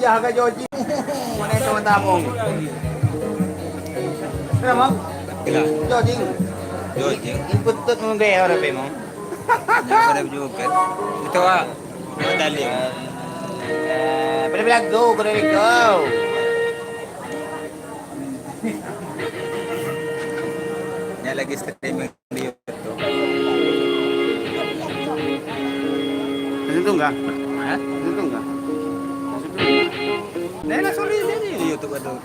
Iya ka Joji. Mana itu tabung? Kenapa? Joji. Joji. Ikut tuh nggak orang memang. Jangan ada juga. Itu ah. Medali. Udah bilang go, udah go. Dia lagi streaming di YouTube. Itu enggak? Hah? Itu enggak? Nah, sorry di YouTube ada.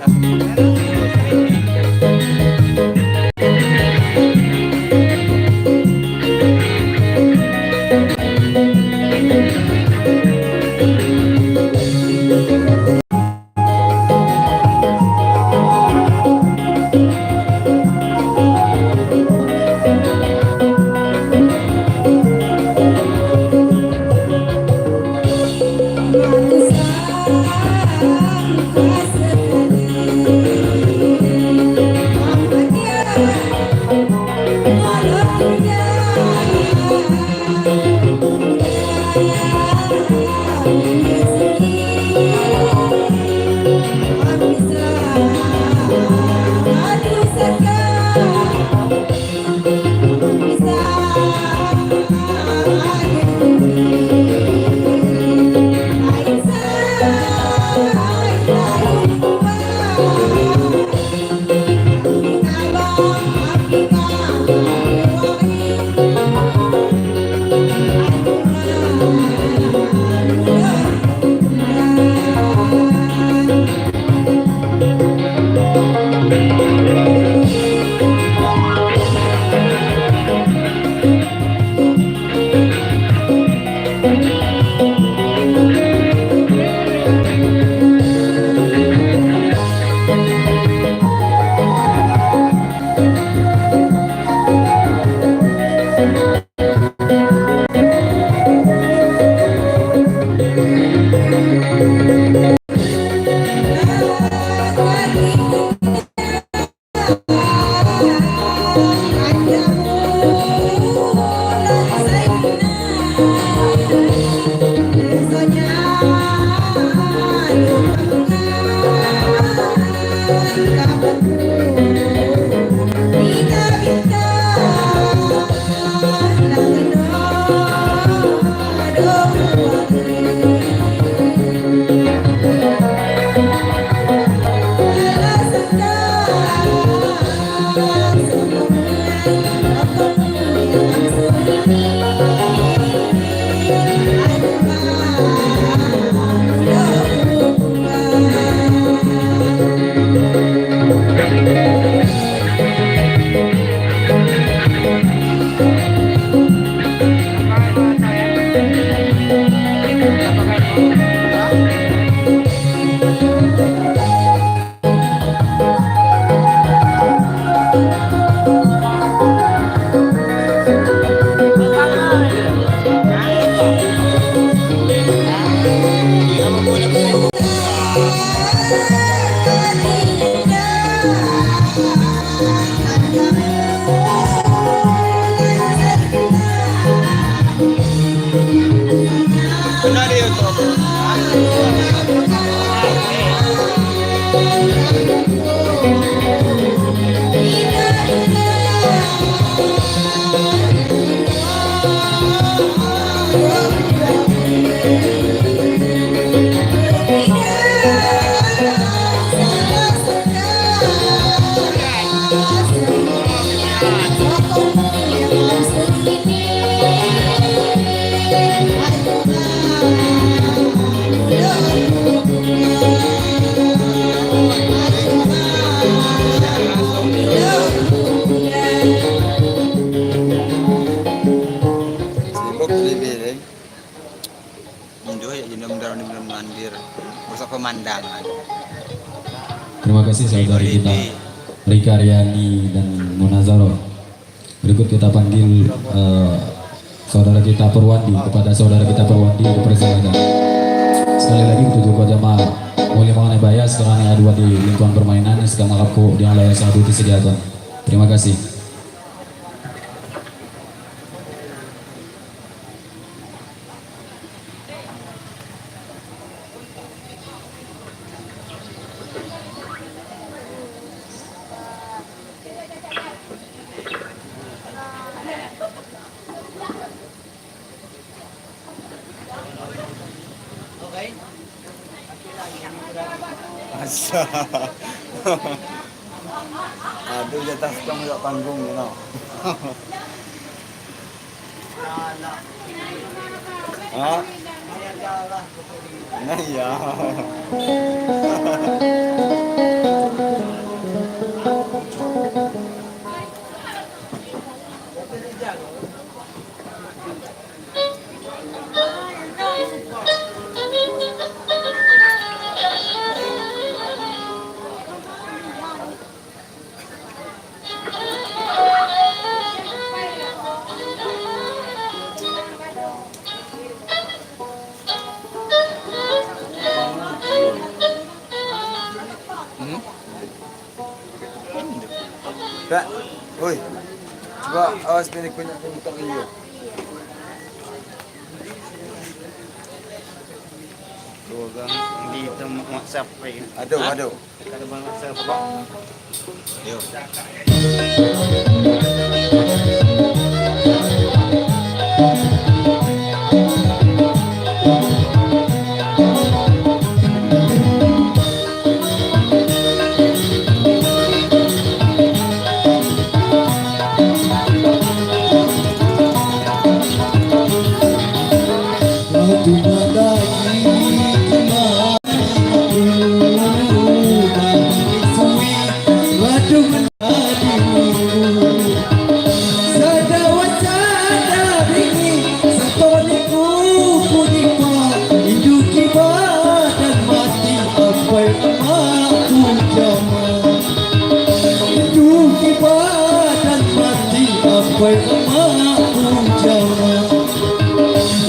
Pemandangan. Terima kasih saudari kita Rika Riani dan Munazaro. Berikut kita panggil saudara kita Perwandi. Kepada saudara kita Perwandi dipersilakan. Sekali lagi untuk jamaah boleh mengenai bayar sekarang yang ada di lingkungan permainan sekarang aku yang layak satu disediakan. Terima kasih. Asa. Aduh, di atas kamu tak panggung ni, no. Ha? Nah, ya. Kak, oi. Cuba awas pilih kunyit untuk video. Dua gang di tempat WhatsApp ni. Aduh. Kada bang WhatsApp apa? Yo.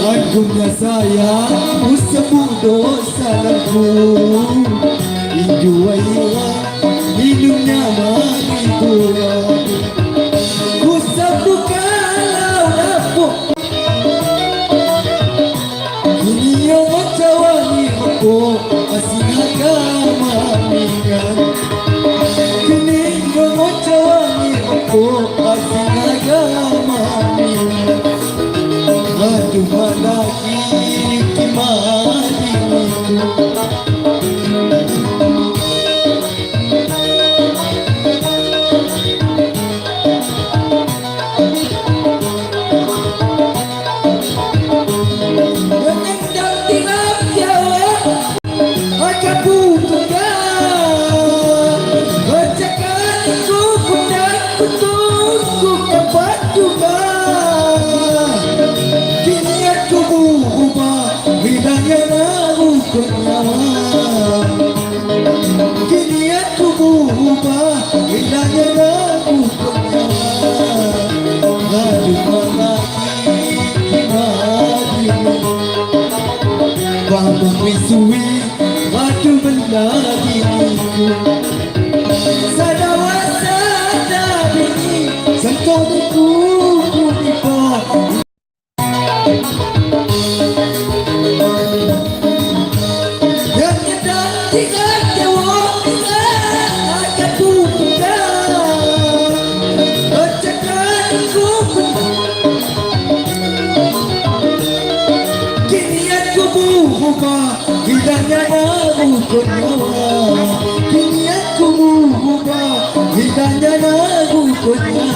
Agungnya saya usebut dosa lagu Inju ayuan hidupnya menghibur Usebut kalau lapuk Dunia macam wangi aku asing agama mingan Kini macam wangi aku asing agama mingan Aduh malaki kimari Menendang tiap jawa Akan buka Bacakan ku dan kutunggu dapat juga Hidangnya lagu kenyawa Kini aku berubah Hidangnya lagu kenyawa Lalu malaki kimari Bangun misui Batu belagi Sadawa sadabini Sentuh diku kunipah Hidangnya lagu kenyawa Kini aku berubah Hidangnya lagu kenyawa